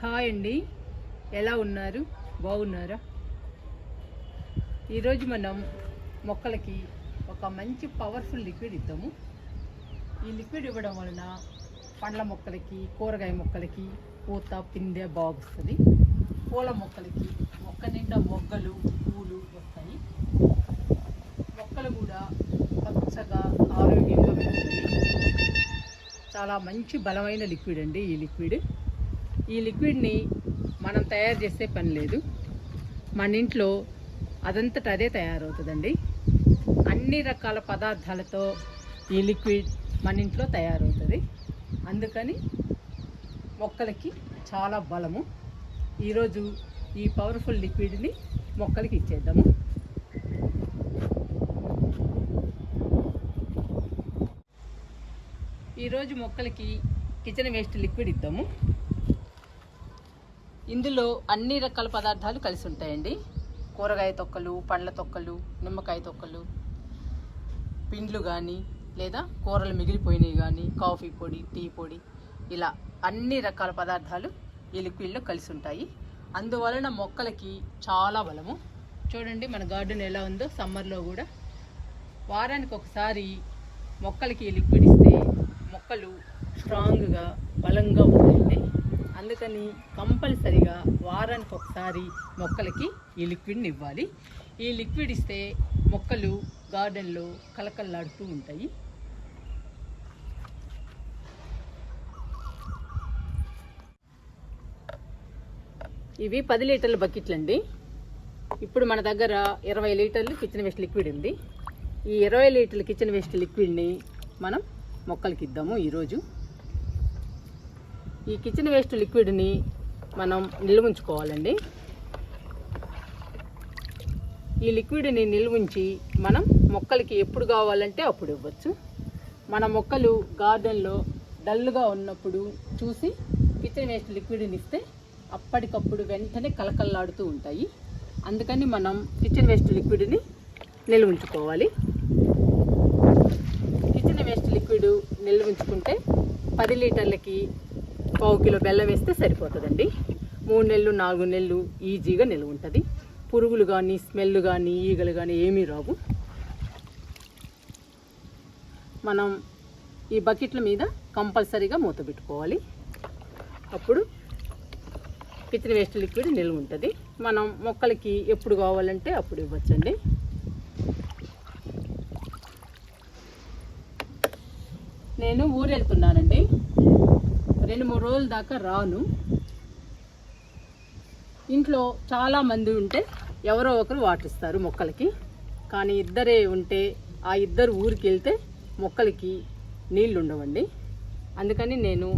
Hi అండి, ఎలా ఉన్నారు? బాగున్నారా? ఈరోజు మనం మొక్కలకి ఒక మంచి పవర్ఫుల్ లిక్విడ్ ఇద్దాము. ఈ లిక్విడ్ ఇవ్వడం వలన పండ్ల మొక్కలకి, కూరగాయ మొక్కలకి పూత పిందె బాగుస్తుంది. పూల మొక్కలకి మొక్క నిండా మొగ్గలు పూలు వస్తాయి. మొక్కలు కూడా పచ్చగా ఆరోగ్యంగా పెరుగుతాయి. చాలా మంచి బలమైన లిక్విడ్ అండి ఈ లిక్విడ్ని మనం తయారు చేసే పని లేదు. మన ఇంట్లో అదంతట అదే తయారవుతుందండి. అన్ని రకాల పదార్థాలతో ఈ లిక్విడ్ మన ఇంట్లో తయారవుతుంది. అందుకని మొక్కలకి చాలా బలము. ఈరోజు ఈ పవర్ఫుల్ లిక్విడ్ని మొక్కలకి ఇచ్చేద్దాము. ఈరోజు మొక్కలకి కిచెన్ వేస్ట్ లిక్విడ్ ఇద్దాము. ఇందులో అన్ని రకాల పదార్థాలు కలిసి ఉంటాయండి. కూరగాయ తొక్కలు, పండ్ల తొక్కలు, నిమ్మకాయ తొక్కలు, పిండ్లు కానీ లేదా కూరలు మిగిలిపోయినవి కానీ, కాఫీ పొడి, టీ పొడి, ఇలా అన్ని రకాల పదార్థాలు ఈ లిక్విడ్లో కలిసి ఉంటాయి. అందువలన మొక్కలకి చాలా బలము. చూడండి మన గార్డెన్ ఎలా ఉందో. సమ్మర్లో కూడా వారానికి ఒకసారి మొక్కలకి ఈ లిక్విడ్ ఇస్తే మొక్కలు స్ట్రాంగ్గా బలంగా ఉంటాయండి. అందుకని కంపల్సరిగా వారానికి ఒకసారి మొక్కలకి ఈ లిక్విడ్ని ఇవ్వాలి. ఈ లిక్విడ్ ఇస్తే మొక్కలు గార్డెన్లో కలకల్లాడుతూ ఉంటాయి. ఇవి 10 లీటర్ల బకెట్లు అండి. ఇప్పుడు మన దగ్గర 20 లీటర్లు కిచెన్ వేస్ట్ లిక్విడ్ ఉంది. ఈ 20 లీటర్ల కిచెన్ వేస్ట్ లిక్విడ్ని మనం మొక్కలకి ఇద్దాము. ఈరోజు ఈ కిచెన్ వేస్ట్ లిక్విడ్ని మనం నిల్వ ఉంచుకోవాలండి. ఈ లిక్విడ్ని నిల్వ ఉంచి మనం మొక్కలకి ఎప్పుడు కావాలంటే అప్పుడు ఇవ్వచ్చు. మన మొక్కలు గార్డెన్లో డల్గా ఉన్నప్పుడు చూసి కిచెన్ వేస్ట్ లిక్విడ్ని ఇస్తే అప్పటికప్పుడు వెంటనే కలకల్లాడుతూ ఉంటాయి. అందుకని మనం కిచెన్ వేస్ట్ లిక్విడ్ని నిల్వ ఉంచుకోవాలి. కిచెన్ వేస్ట్ లిక్విడ్ నిల్వ ఉంచుకుంటే 10 లీటర్లకి 1/4 కిలో బెల్లం వేస్తే సరిపోతుందండి. 3 నెలలు 4 నెలలు ఈజీగా నిల్వ ఉంటుంది. పురుగులు కానీ, స్మెల్ కానీ, ఈగలు కానీ ఏమీ రావు. మనం ఈ బకెట్ల మీద కంపల్సరీగా మూత పెట్టుకోవాలి. అప్పుడు కిచెన్ వేస్ట్ లిక్విడ్ నిల్వ ఉంటుంది. మనం మొక్కలకి ఎప్పుడు కావాలంటే అప్పుడు ఇవ్వచ్చండి. నేను ఊరు వెళ్తున్నానండి. 2-3 రోజుల దాకా రాను. ఇంట్లో చాలామంది ఉంటే ఎవరో ఒకరు వాటర్ ఇస్తారు మొక్కలకి. కానీ ఇద్దరే ఉంటే ఆ ఇద్దరు ఊరికి వెళ్తే మొక్కలకి నీళ్ళు ఉండవండి. అందుకని నేను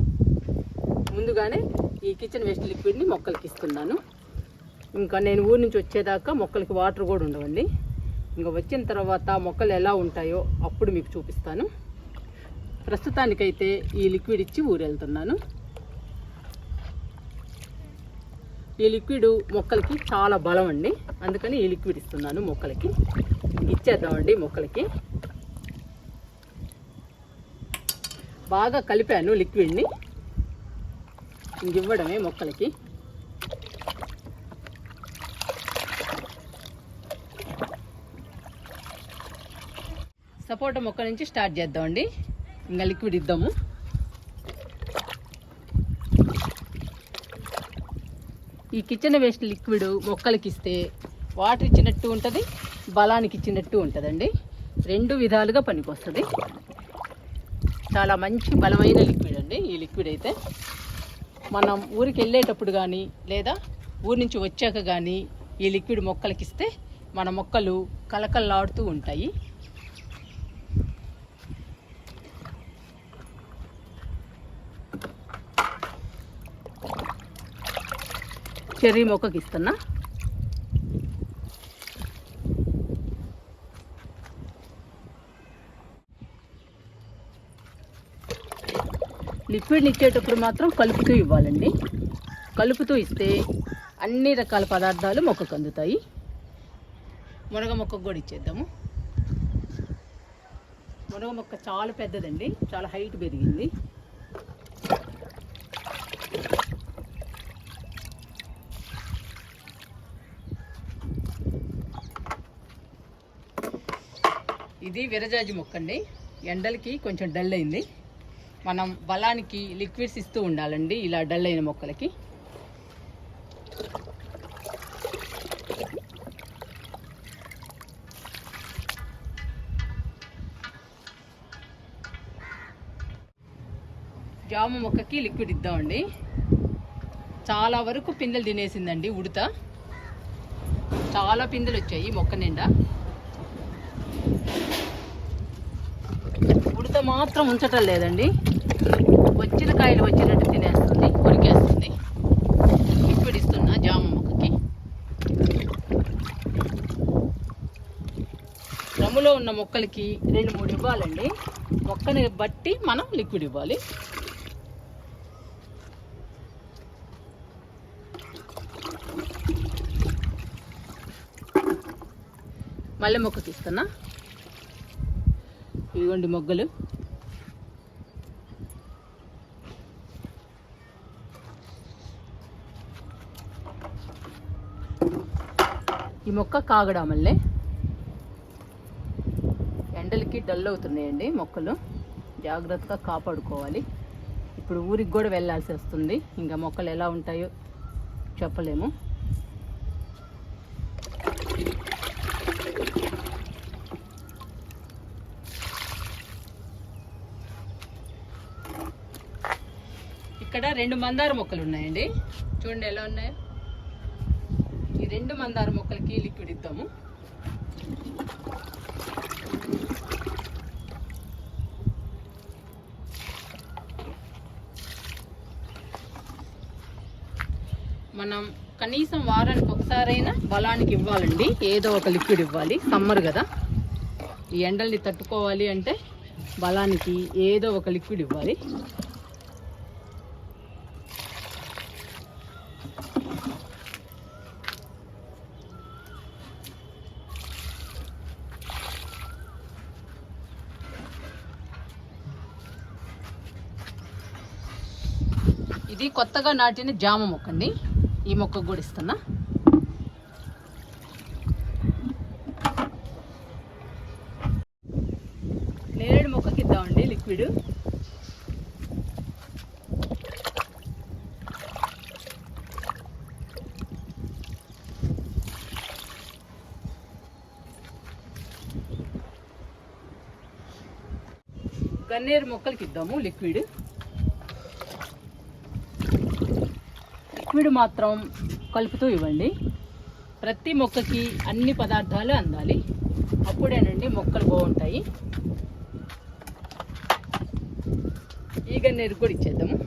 ముందుగానే ఈ కిచెన్ వేస్ట్ లిక్విడ్ని మొక్కలకి ఇస్తున్నాను. ఇంకా నేను ఊరి నుంచి వచ్చేదాకా మొక్కలకి వాటర్ కూడా ఉండవండి. ఇంకా వచ్చిన తర్వాత మొక్కలు ఎలా ఉంటాయో అప్పుడు మీకు చూపిస్తాను. ప్రస్తుతానికైతే ఈ లిక్విడ్ ఇచ్చి ఊరు వెళ్తున్నాను. ఈ లిక్విడ్ మొక్కలకి చాలా బలం అండి. అందుకని ఈ లిక్విడ్ ఇస్తున్నాను మొక్కలకి. ఇచ్చేద్దామండి మొక్కలకి. బాగా కలిపాను లిక్విడ్ని. ఇవ్వడమే మొక్కలకి. సపోటా మొక్క నుంచి స్టార్ట్ చేద్దామండి. ఇంకా లిక్విడ్ ఇద్దాము. ఈ కిచెన్ వేస్ట్ లిక్విడ్ మొక్కలకి ఇస్తే వాటర్ ఇచ్చినట్టు ఉంటుంది, బలానికి ఇచ్చినట్టు ఉంటుందండి. 2 విధాలుగా పనికొస్తుంది. చాలా మంచి బలమైన లిక్విడ్ అండి ఈ లిక్విడ్ అయితే. మనం ఊరికి వెళ్ళేటప్పుడు కానీ లేదా ఊరి నుంచి వచ్చాక కానీ ఈ లిక్విడ్ మొక్కలకి ఇస్తే మన మొక్కలు కలకల్లాడుతూ ఉంటాయి. చెర్రీ మొక్కకి ఇస్తున్నా. లిక్విడ్ని ఇచ్చేటప్పుడు మాత్రం కలుపుతూ ఇవ్వాలండి. కలుపుతూ ఇస్తే అన్ని రకాల పదార్థాలు మొక్కకు అందుతాయి. మునగ మొక్కకు కూడా ఇచ్చేద్దాము. మునగ మొక్క చాలా పెద్దదండి, చాలా హైట్ పెరిగింది. ఇది విరజాజి మొక్క అండి. ఎండలకి కొంచెం డల్ అయింది. మనం బలానికి లిక్విడ్స్ ఇస్తూ ఉండాలండి ఇలా డల్ అయిన మొక్కలకి. జామ మొక్కకి లిక్విడ్ ఇద్దామండి. చాలా వరకు పిందెలు తినేసిందండి ఉడత. చాలా పిందెలు వచ్చాయి మొక్క నిండా. ఉడత మాత్రం ఉంచటం లేదండి. వచ్చిన కాయలు వచ్చినట్టు తినేస్తుంది, కొరికేస్తుంది. లిక్విడ్ ఇస్తున్నా జామ మొక్కకి. డ్రమ్ములో ఉన్న మొక్కలకి 2-3 ఇవ్వాలండి. మొక్కని బట్టి మనం లిక్విడ్ ఇవ్వాలి. మల్లె మొక్కకి ఇస్తున్నా. ఇదిగోండి మొగ్గలు. ఈ మొక్క కాగడా మల్లె. ఎండలకి డల్ అవుతున్నాయండి మొక్కలు, జాగ్రత్తగా కాపాడుకోవాలి. ఇప్పుడు ఊరికి కూడా వెళ్ళాల్సి వస్తుంది. ఇంకా మొక్కలు ఎలా ఉంటాయో చెప్పలేము. ఇక్కడ 2 మందార మొక్కలు ఉన్నాయండి. చూడండి ఎలా ఉన్నాయో. ఈ 2 మందార మొక్కలకి లిక్విడ్ ఇద్దాము. మనం కనీసం వారానికి ఒకసారైనా బలానికి ఇవ్వాలండి. ఏదో ఒక లిక్విడ్ ఇవ్వాలి. సమ్మర్ కదా, ఈ ఎండల్ని తట్టుకోవాలి అంటే బలానికి ఏదో ఒక లిక్విడ్ ఇవ్వాలి. ఇది కొత్తగా నాటిన జామ మొక్క అండి. ఈ మొక్కకు కూడా ఇస్తున్నా. నేరేడు మొక్కకి ఇద్దామండి లిక్విడ్. గన్నేరు మొక్కలకి ఇద్దాము లిక్విడ్. లిక్విడ్ మాత్రం కలుపుతూ ఇవ్వండి. ప్రతి మొక్కకి అన్ని పదార్థాలు అందాలి. అప్పుడేనండి మొక్కలు బాగుంటాయి. ఈ గన్నేరు కూడా ఇచ్చేద్దాము.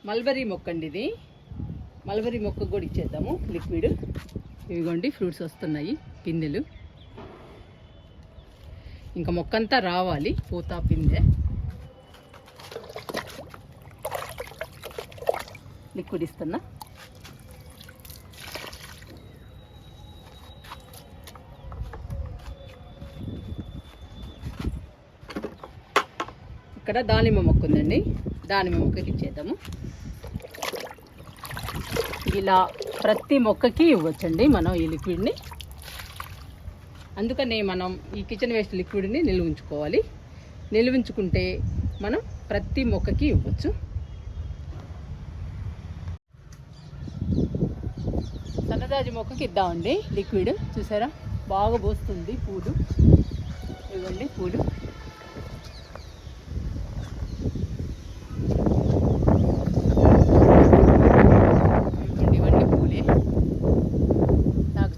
మల్బరీ మొక్క అండి ఇది. మల్బరీ మొక్క కూడా ఇచ్చేద్దాము లిక్విడ్. ఇవిగోండి ఫ్రూట్స్ వస్తున్నాయి, పిందెలు. ఇంకా మొక్కంతా రావాలి, పూత పిందె. లిక్విడ్ ఇస్తున్నా. ఇక్కడ దానిమ్మ మొక్క ఉందండి. దానిమ్మ మొక్కకి ఇచ్చేద్దాము. ఇలా ప్రతి మొక్కకి ఇవ్వచ్చండి మనం ఈ లిక్విడ్ని. అందుకనే మనం ఈ కిచెన్ వేస్ట్ లిక్విడ్ని నిల్వ ఉంచుకోవాలి. నిల్వ ఉంచుకుంటే మనం ప్రతి మొక్కకి ఇవ్వచ్చు. సన్నజాజి మొక్కకి ఇద్దామండి లిక్విడ్. చూసారా బాగా పోస్తుంది పూలు. ఇవ్వండి పూలు.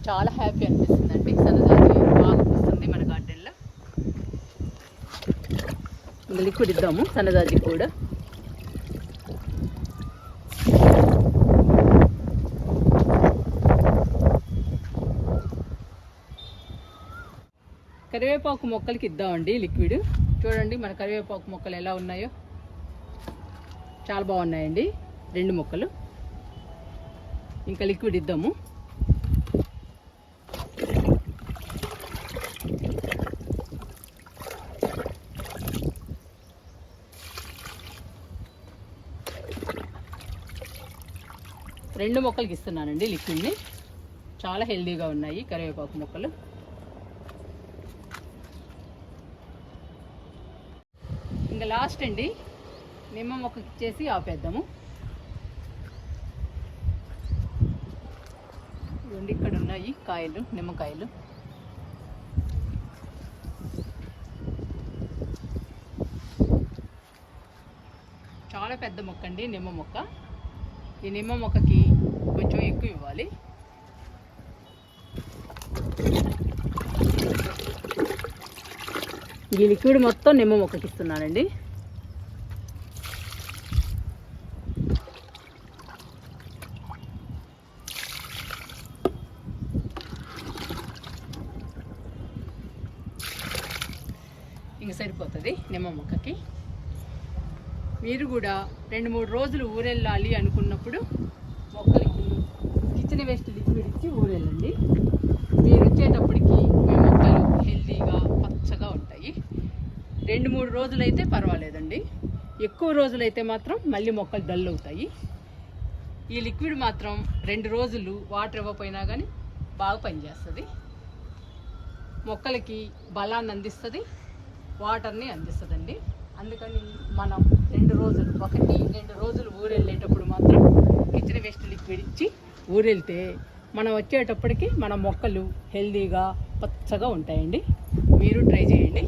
చాలా హ్యాపీ అనిపిస్తుందండి. సన్నజాజి బాగా పూస్తుంది మన గార్డెన్లో. ఇంకా లిక్విడ్ ఇద్దాము సన్నజాజి కూడా. కరివేపాకు మొక్కలకి ఇద్దామండి లిక్విడ్. చూడండి మన కరివేపాకు మొక్కలు ఎలా ఉన్నాయో. చాలా బాగున్నాయండి 2 మొక్కలు. ఇంకా లిక్విడ్ ఇద్దాము. 2 మొక్కలకి ఇస్తున్నానండి లిక్విడ్ని. చాలా హెల్దీగా ఉన్నాయి కరివేపాకు మొక్కలు. ఇంకా లాస్ట్ అండి, నిమ్మ మొక్కకి ఇచ్చేసి ఆపేద్దాము. ఇవ్వండి, ఇక్కడ ఉన్నాయి కాయలు, నిమ్మకాయలు. చాలా పెద్ద మొక్క అండి నిమ్మ మొక్క. ఈ నిమ్మ మొక్కకి కొంచెం ఎక్కువ ఇవ్వాలి. ఈ లిక్విడ్ మొత్తం నిమ్మ మొక్కకి ఇస్తున్నానండి. ఇంక సరిపోతుంది నిమ్మ మొక్కకి. మీరు కూడా 2-3 రోజులు ఊరెళ్ళాలి అనుకున్నప్పుడు మొక్కలకి కిచెన్ వేస్ట్ లిక్విడ్ ఇచ్చి ఊరెళ్ళండి. మీరు వచ్చేటప్పటికి మీ మొక్కలు హెల్తీగా పచ్చగా ఉంటాయి. 2-3 రోజులైతే పర్వాలేదండి. ఎక్కువ రోజులైతే మాత్రం మళ్ళీ మొక్కలు డల్ అవుతాయి. ఈ లిక్విడ్ మాత్రం 2 రోజులు వాటర్ ఇవ్వకపోయినా కానీ బాగా పనిచేస్తుంది. మొక్కలకి బలాన్ని అందిస్తుంది, వాటర్ని అందిస్తుందండి. అందుకని మనం 1-2 రోజులు ఊరెళ్ళేటప్పుడు మాత్రం కిచెన్ వేస్ట్ లిక్విడ్ ఇచ్చి ఊరెళ్తే మనం వచ్చేటప్పటికి మన మొక్కలు హెల్తీగా పచ్చగా ఉంటాయండి. మీరు ట్రై చేయండి.